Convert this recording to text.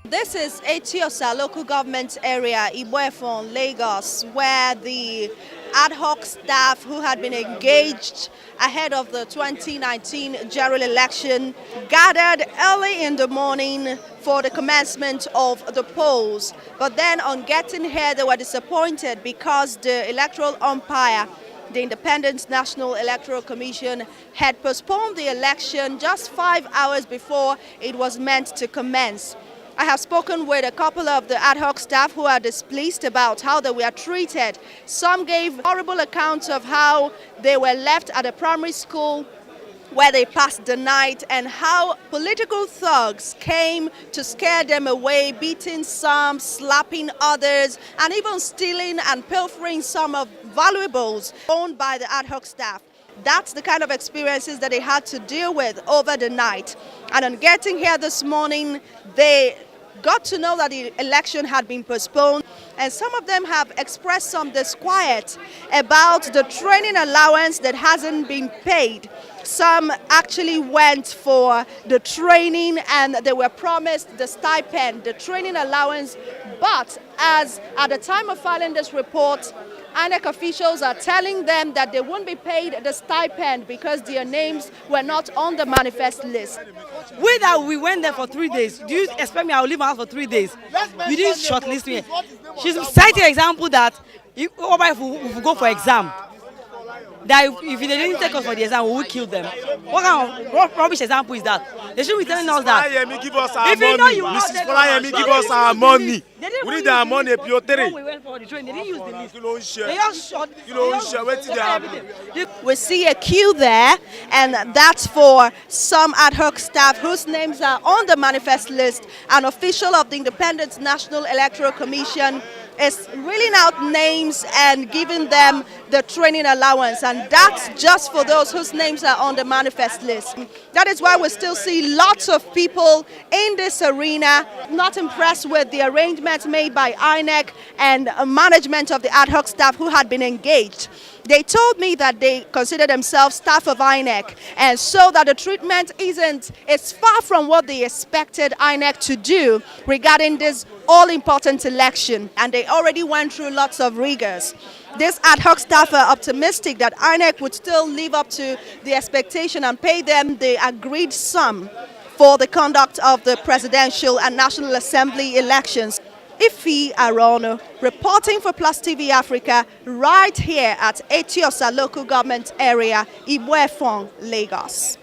This is Eti Osa local government area, Ibuefon, Lagos, where the ad hoc staff who had been engaged ahead of the 2019 general election gathered early in the morning for the commencement of the polls. But then on getting here, they were disappointed because the electoral umpire, the Independent National Electoral Commission, had postponed the election just 5 hours before it was meant to commence. I have spoken with a couple of the ad hoc staff who are displeased about how they were treated. Some gave horrible accounts of how they were left at a primary school where they passed the night and how political thugs came to scare them away, beating some, slapping others, and even stealing and pilfering some of valuables owned by the ad hoc staff. That's the kind of experiences that they had to deal with over the night. And on getting here this morning, they got to know that the election had been postponed, and some of them have expressed some disquiet about the training allowance that hasn't been paid. Some actually went for the training and they were promised the stipend, the training allowance, but as at the time of filing this report, INEC officials are telling them that they won't be paid the stipend because their names were not on the manifest list. We went there for 3 days. Do you expect me I will leave my house for 3 days? You didn't shortlist me. She's citing an example that if we go for exam, that if they didn't take us for the exam, we will kill them. What kind of rubbish example is that? They should be telling us that. Give us our if you know you Mrs. Folayemi, give us our money. We need our money. When we went for the train, they didn't use the list. They just shot. We see a queue there, and that's for some ad hoc staff whose names are on the manifest list. An official of the Independent National Electoral Commission is reeling out names and giving them the training allowance, and that's just for those whose names are on the manifest list. That is why we still see lots of people in this arena not impressed with the arrangements made by INEC and management of the ad hoc staff who had been engaged. They told me that they consider themselves staff of INEC, and so that the treatment it's far from what they expected INEC to do regarding this all-important election, and they already went through lots of rigors. This ad hoc staff are optimistic that INEC would still live up to the expectation and pay them the agreed sum for the conduct of the presidential and National Assembly elections. Eti Aronu, reporting for Plus TV Africa, right here at Eti Osa local government area, Ibuefon, Lagos.